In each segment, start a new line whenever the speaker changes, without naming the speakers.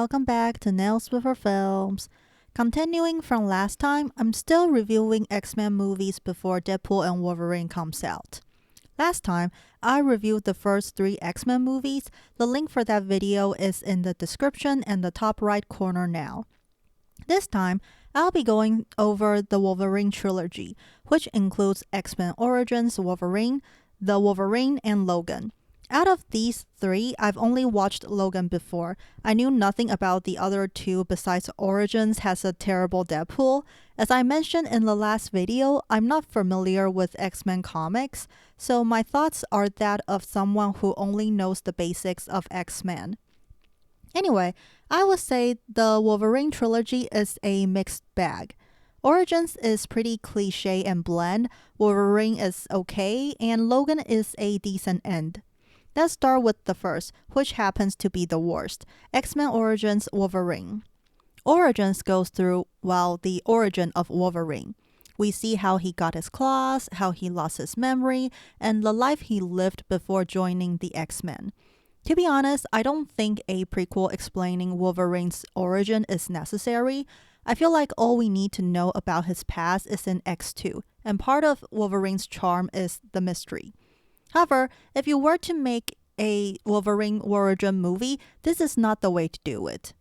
welcome back to Nails with Her Films. Continuing from last time, I'm still reviewing X-Men movies before Deadpool and Wolverine comes out. Last time, I reviewed the first 3 X-Men movies. The link for that video is in the description and the top right corner now. This time, I'll be going over the Wolverine Trilogy, which includes X-Men Origins Wolverine, the Wolverine, and Logan. Out of these 3, I've only watched Logan before. I knew nothing about the other 2 besides Origins has a terrible Deadpool. As I mentioned in the last video, I'm not familiar with X-Men comics, so my thoughts are that of someone who only knows the basics of X-Men. Anyway, I would say the Wolverine Trilogy is a mixed bag. Origins is pretty cliche and bland, Wolverine is okay, and Logan is a decent end. Let's start with the first, which happens to be the worst, X-Men Origins Wolverine. Origins goes through, the origin of Wolverine. We see how he got his claws, how he lost his memory, and the life he lived before joining the X-Men. To be honest, I don't think a prequel explaining Wolverine's origin is necessary. I feel like all we need to know about his past is in X2, and part of Wolverine's charm is the mystery. However, if you were to make a Wolverine origin movie, this is not the way to do it.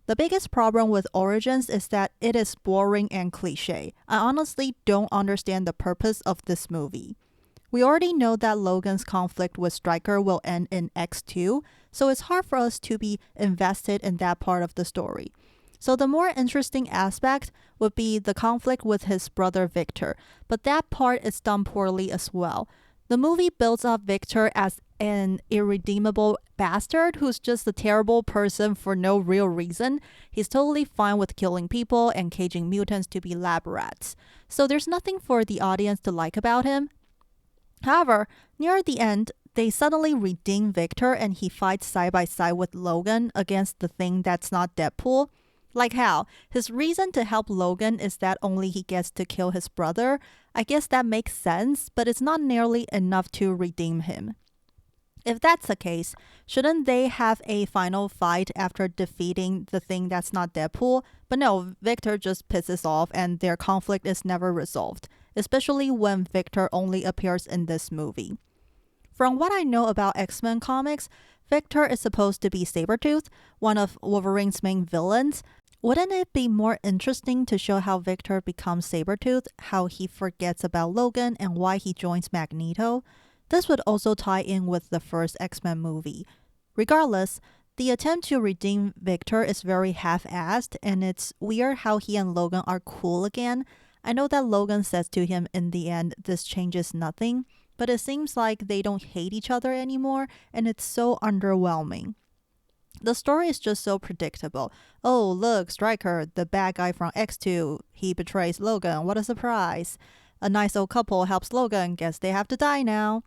The biggest problem with Origins is that it is boring and cliche. I honestly don't understand the purpose of this movie. We already know that Logan's conflict with Stryker will end in X2, so it's hard for us to be invested in that part of the story. So the more interesting aspect would be the conflict with his brother Victor, but that part is done poorly as well. The movie builds up Victor as an irredeemable bastard who's just a terrible person for no real reason. He's totally fine with killing people and caging mutants to be lab rats. So there's nothing for the audience to like about him. However, near the end, they suddenly redeem Victor and he fights side by side with Logan against the thing that's not Deadpool. Like how? His reason to help Logan is that only he gets to kill his brother. I guess that makes sense, but it's not nearly enough to redeem him. If that's the case, shouldn't they have a final fight after defeating the thing that's not Deadpool? But no, Victor just pisses off and their conflict is never resolved, especially when Victor only appears in this movie. From what I know about X-Men comics, Victor is supposed to be Sabretooth, one of Wolverine's main villains. Wouldn't it be more interesting to show how Victor becomes Sabretooth, how he forgets about Logan, and why he joins Magneto? This would also tie in with the first X-Men movie. Regardless, the attempt to redeem Victor is very half-assed, and it's weird how he and Logan are cool again. I know that Logan says to him in the end, this changes nothing, but it seems like they don't hate each other anymore, and it's so underwhelming. The story is just so predictable. Oh, look, Stryker, the bad guy from X2, he betrays Logan, what a surprise. A nice old couple helps Logan, guess they have to die now.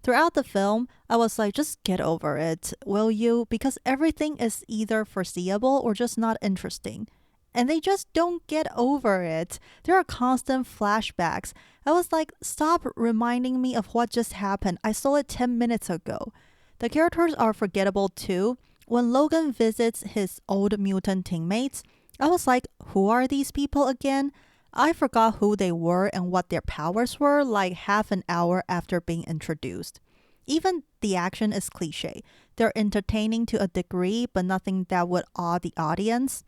Throughout the film, I was like, just get over it, will you? Because everything is either foreseeable or just not interesting. And they just don't get over it. There are constant flashbacks. I was like, stop reminding me of what just happened. I saw it 10 minutes ago. The characters are forgettable too. When Logan visits his old mutant teammates, I was like, who are these people again? I forgot who they were and what their powers were like half an hour after being introduced. Even the action is cliche. They're entertaining to a degree, but nothing that would awe the audience.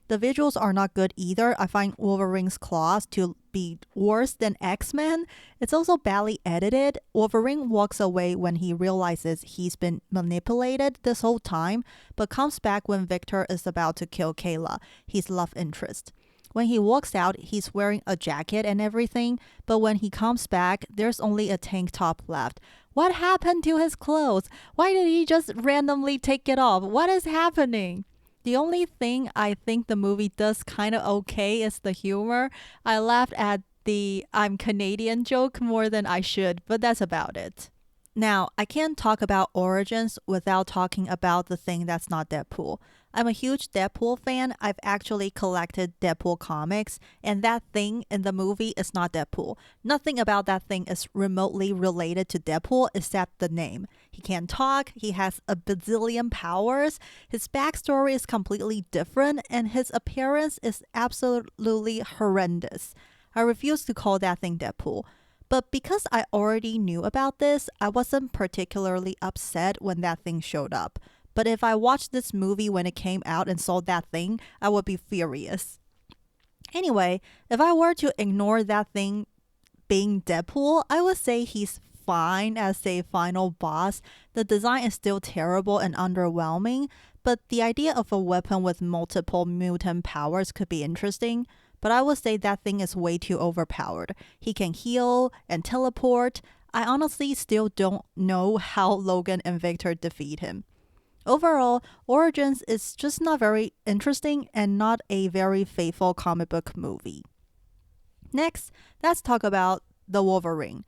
The visuals are not good either. I find Wolverine's claws to be worse than X-Men. It's also badly edited. Wolverine walks away when he realizes he's been manipulated this whole time, but comes back when Victor is about to kill Kayla, his love interest. When he walks out, he's wearing a jacket and everything, but when he comes back, there's only a tank top left. What happened to his clothes? Why did he just randomly take it off? What is happening? The only thing I think the movie does kind of okay is the humor. I laughed at the I'm Canadian joke more than I should, but that's about it. Now, I can't talk about origins without talking about the thing that's not Deadpool. I'm a huge Deadpool fan. I've actually collected Deadpool comics, and that thing in the movie is not Deadpool. Nothing about that thing is remotely related to Deadpool except the name. He can't talk, he has a bazillion powers, his backstory is completely different, and his appearance is absolutely horrendous. I refuse to call that thing Deadpool. But because I already knew about this, I wasn't particularly upset when that thing showed up. But if I watched this movie when it came out and saw that thing, I would be furious. Anyway, if I were to ignore that thing being Deadpool, I would say he's fine as a final boss. The design is still terrible and underwhelming, but the idea of a weapon with multiple mutant powers could be interesting. But I would say that thing is way too overpowered. He can heal and teleport. I honestly still don't know how Logan and Victor defeat him. Overall, Origins is just not very interesting and not a very faithful comic book movie. Next, let's talk about the Wolverine.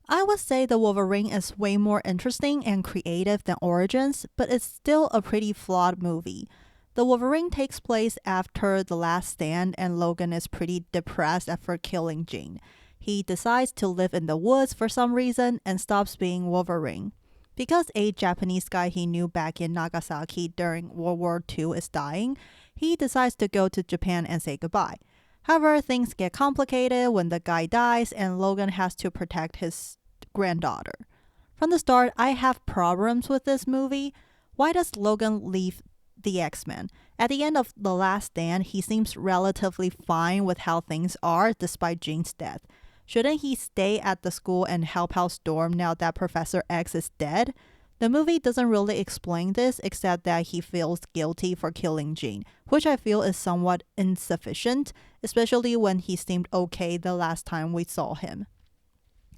I would say the Wolverine is way more interesting and creative than Origins, but it's still a pretty flawed movie. The Wolverine takes place after The Last Stand, and Logan is pretty depressed after killing Jean. He decides to live in the woods for some reason and stops being Wolverine. Because a Japanese guy he knew back in Nagasaki during World War II is dying, he decides to go to Japan and say goodbye. However, things get complicated when the guy dies and Logan has to protect his granddaughter. From the start, I have problems with this movie. Why does Logan leave the X-Men? At the end of The Last Stand, he seems relatively fine with how things are despite Jean's death. Shouldn't he stay at the school and help out Storm now that Professor X is dead? The movie doesn't really explain this except that he feels guilty for killing Jean, which I feel is somewhat insufficient, especially when he seemed okay the last time we saw him.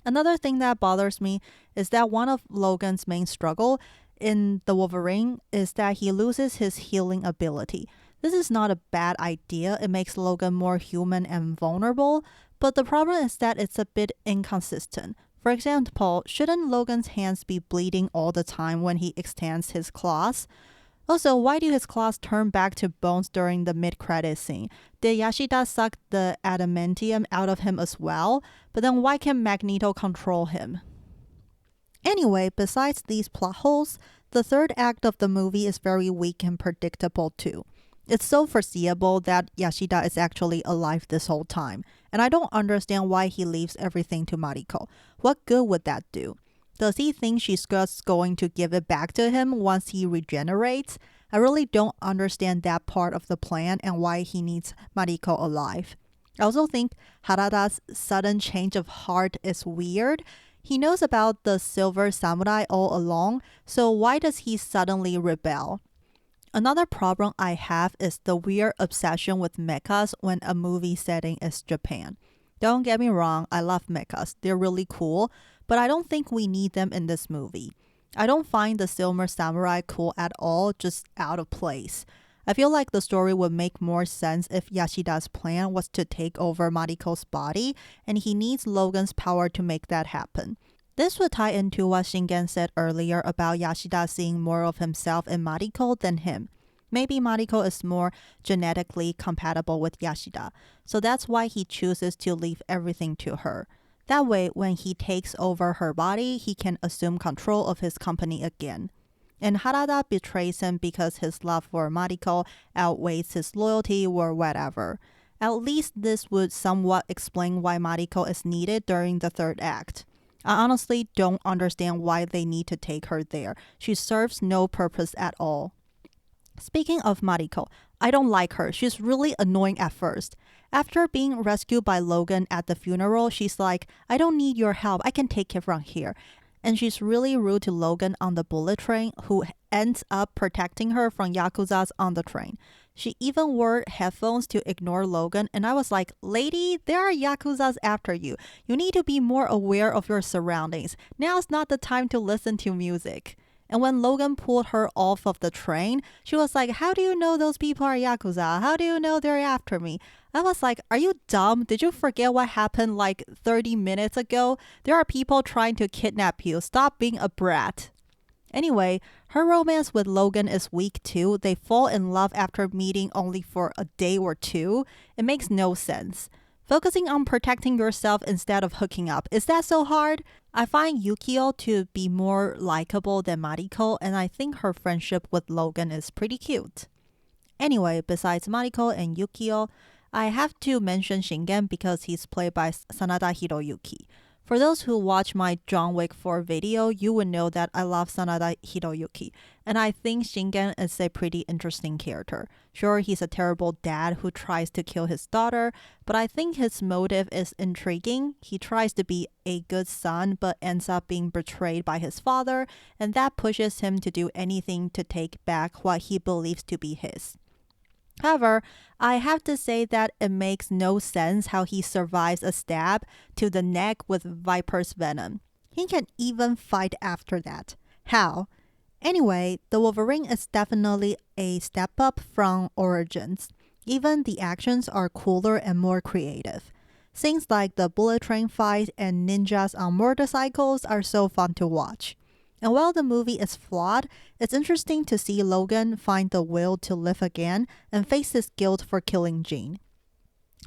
Another thing that bothers me is that one of Logan's main struggle in the Wolverine is that he loses his healing ability. This is not a bad idea. It makes Logan more human and vulnerable, but the problem is that it's a bit inconsistent. For example, shouldn't Logan's hands be bleeding all the time when he extends his claws? Also, why do his claws turn back to bones during the mid-credit scene? Did Yashida suck the adamantium out of him as well? But then why can Magneto control him? Anyway, besides these plot holes, the third act of the movie is very weak and predictable too. It's so foreseeable that Yashida is actually alive this whole time, and I don't understand why he leaves everything to Mariko. What good would that do? Does he think she's just going to give it back to him once he regenerates? I really don't understand that part of the plan and why he needs Mariko alive. I also think Harada's sudden change of heart is weird. He knows about the Silver Samurai all along, so why does he suddenly rebel? Another problem I have is the weird obsession with mechas when a movie setting is Japan. Don't get me wrong, I love mechas. They're really cool, but I don't think we need them in this movie. I don't find the Silver Samurai cool at all, just out of place. I feel like the story would make more sense if Yashida's plan was to take over Mariko's body, and he needs Logan's power to make that happen. This would tie into what Shingen said earlier about Yashida seeing more of himself in Mariko than him. Maybe Mariko is more genetically compatible with Yashida, so that's why he chooses to leave everything to her. That way, when he takes over her body, he can assume control of his company again. And Harada betrays him because his love for Mariko outweighs his loyalty or whatever. At least this would somewhat explain why Mariko is needed during the third act. I honestly don't understand why they need to take her there. She serves no purpose at all. Speaking of Mariko, I don't like her. She's really annoying at first. After being rescued by Logan at the funeral, she's like, I don't need your help. I can take it from here. And she's really rude to Logan on the bullet train, who ends up protecting her from Yakuzas on the train. She even wore headphones to ignore Logan, and I was like, lady, there are Yakuzas after you. You need to be more aware of your surroundings. Now's not the time to listen to music. And when Logan pulled her off of the train, she was like, how do you know those people are Yakuza? How do you know they're after me? I was like, are you dumb? Did you forget what happened like 30 minutes ago? There are people trying to kidnap you. Stop being a brat. Anyway, her romance with Logan is weak too. They fall in love after meeting only for a day or two. It makes no sense. Focusing on protecting yourself instead of hooking up. Is that so hard? I find Yukio to be more likable than Mariko, and I think her friendship with Logan is pretty cute. Anyway, besides Mariko and Yukio, I have to mention Shingen because he's played by Sanada Hiroyuki. For those who watch my John Wick 4 video, you would know that I love Sanada Hiroyuki, and I think Shingen is a pretty interesting character. Sure, he's a terrible dad who tries to kill his daughter, but I think his motive is intriguing. He tries to be a good son, but ends up being betrayed by his father, and that pushes him to do anything to take back what he believes to be his. However, I have to say that it makes no sense how he survives a stab to the neck with Viper's venom. He can even fight after that. How? Anyway, the Wolverine is definitely a step up from Origins. Even the actions are cooler and more creative. Things like the bullet train fight and ninjas on motorcycles are so fun to watch. And while the movie is flawed, it's interesting to see Logan find the will to live again and face his guilt for killing Jean.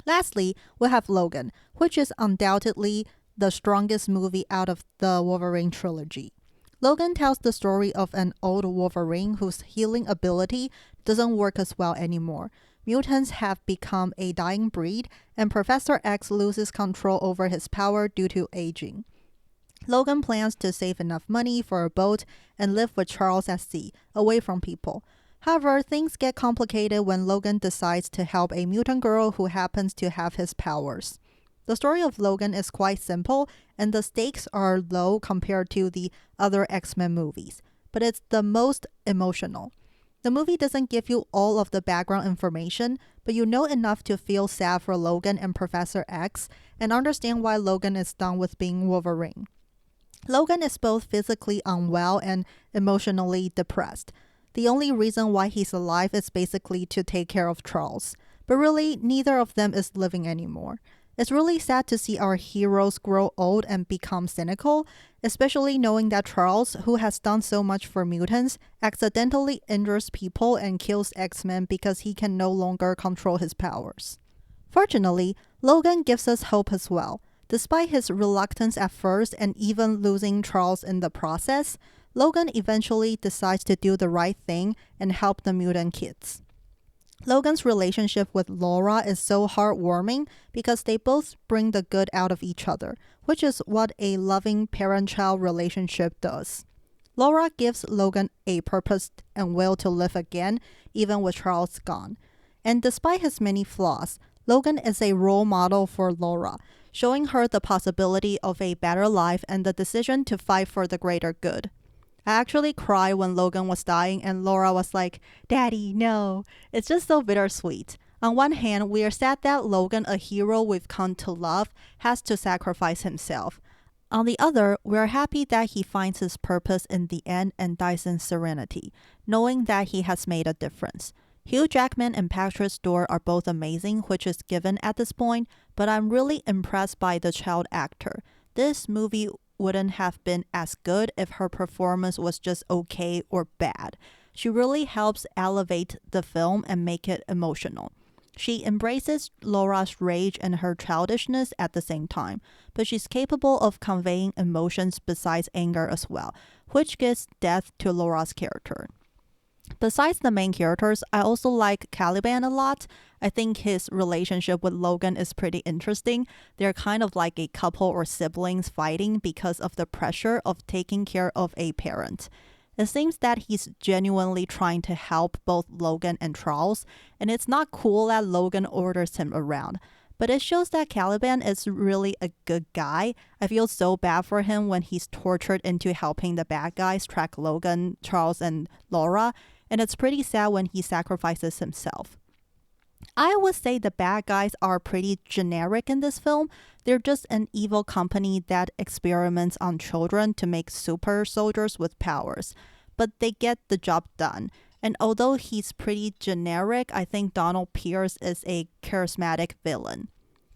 Lastly, we have Logan, which is undoubtedly the strongest movie out of the Wolverine Trilogy. Logan tells the story of an old Wolverine whose healing ability doesn't work as well anymore. Mutants have become a dying breed, and Professor X loses control over his power due to aging. Logan plans to save enough money for a boat and live with Charles at sea, away from people. However, things get complicated when Logan decides to help a mutant girl who happens to have his powers. The story of Logan is quite simple, and the stakes are low compared to the other X-Men movies, but it's the most emotional. The movie doesn't give you all of the background information, but you know enough to feel sad for Logan and Professor X and understand why Logan is done with being Wolverine. Logan is both physically unwell and emotionally depressed. The only reason why he's alive is basically to take care of Charles. But really, neither of them is living anymore. It's really sad to see our heroes grow old and become cynical, especially knowing that Charles, who has done so much for mutants, accidentally injures people and kills X-Men because he can no longer control his powers. Fortunately, Logan gives us hope as well. Despite his reluctance at first and even losing Charles in the process, Logan eventually decides to do the right thing and help the mutant kids. Logan's relationship with Laura is so heartwarming because they both bring the good out of each other, which is what a loving parent-child relationship does. Laura gives Logan a purpose and will to live again, even with Charles gone. And despite his many flaws, Logan is a role model for Laura, showing her the possibility of a better life and the decision to fight for the greater good. I actually cried when Logan was dying and Laura was like, "Daddy, no." It's just so bittersweet. On one hand, we are sad that Logan, a hero we've come to love, has to sacrifice himself. On the other, we are happy that he finds his purpose in the end and dies in serenity, knowing that he has made a difference. Hugh Jackman and Patrick Stewart are both amazing, which is given at this point, but I'm really impressed by the child actor. This movie wouldn't have been as good if her performance was just okay or bad. She really helps elevate the film and make it emotional. She embraces Laura's rage and her childishness at the same time, but she's capable of conveying emotions besides anger as well, which gives depth to Laura's character. Besides the main characters, I also like Caliban a lot. I think his relationship with Logan is pretty interesting. They're kind of like a couple or siblings fighting because of the pressure of taking care of a parent. It seems that he's genuinely trying to help both Logan and Charles, and it's not cool that Logan orders him around. But it shows that Caliban is really a good guy. I feel so bad for him when he's tortured into helping the bad guys track Logan, Charles, and Laura, and it's pretty sad when he sacrifices himself. I would say the bad guys are pretty generic in this film. They're just an evil company that experiments on children to make super soldiers with powers. but they get the job done. And although he's pretty generic, I think Donald Pierce is a charismatic villain.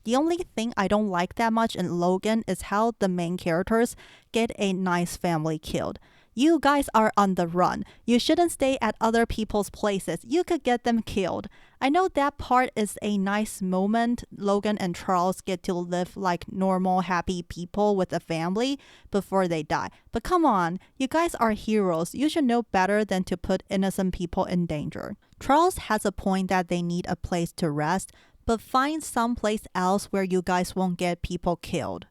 The only thing I don't like that much in Logan is how the main characters get a nice family killed. You guys are on the run. You shouldn't stay at other people's places. You could get them killed. I know that part is a nice moment. Logan and Charles get to live like normal, happy people with a family before they die. But come on, you guys are heroes. You should know better than to put innocent people in danger. Charles has a point that they need a place to rest, but find someplace else where you guys won't get people killed.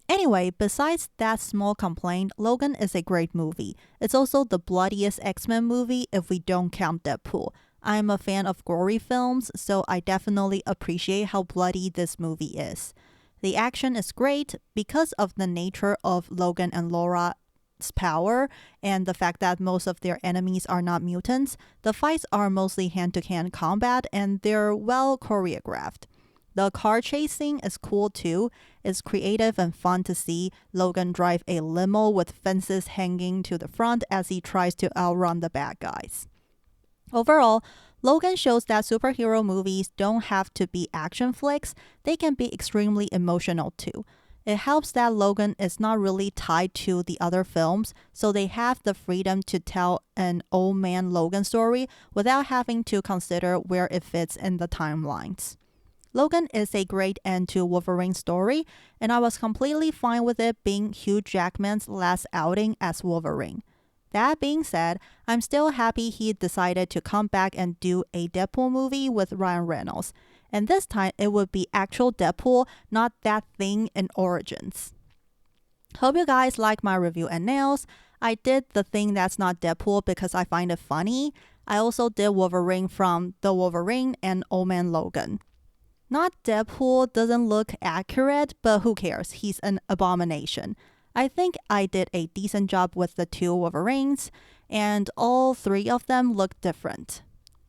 Anyway, besides that small complaint, Logan is a great movie. It's also the bloodiest X-Men movie if we don't count Deadpool. I'm a fan of gory films, so I definitely appreciate how bloody this movie is. The action is great because of the nature of Logan and Laura's power and the fact that most of their enemies are not mutants. The fights are mostly hand-to-hand combat and they're well choreographed. The car chasing is cool too. It's creative and fun to see Logan drive a limo with fences hanging to the front as he tries to outrun the bad guys. Overall, Logan shows that superhero movies don't have to be action flicks. They can be extremely emotional too. It helps that Logan is not really tied to the other films, so they have the freedom to tell an old man Logan story without having to consider where it fits in the timelines. Logan is a great end to Wolverine's story, and I was completely fine with it being Hugh Jackman's last outing as Wolverine. That being said, I'm still happy he decided to come back and do a Deadpool movie with Ryan Reynolds, and this time it would be actual Deadpool, not that thing in Origins. Hope you guys like my review and nails. I did the thing that's not Deadpool because I find it funny. I also did Wolverine from The Wolverine and Old Man Logan. Not Deadpool doesn't look accurate, but who cares? He's an abomination. I think I did a decent job with the two Wolverines, and all three of them look different.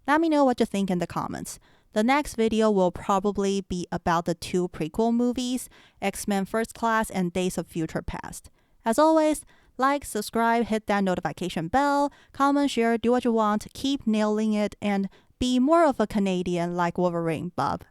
Let me know what you think in the comments. The next video will probably be about the two prequel movies, X-Men First Class and Days of Future Past. As always, like, subscribe, hit that notification bell, comment, share, do what you want, keep nailing it, and be more of a Canadian like Wolverine, Bob.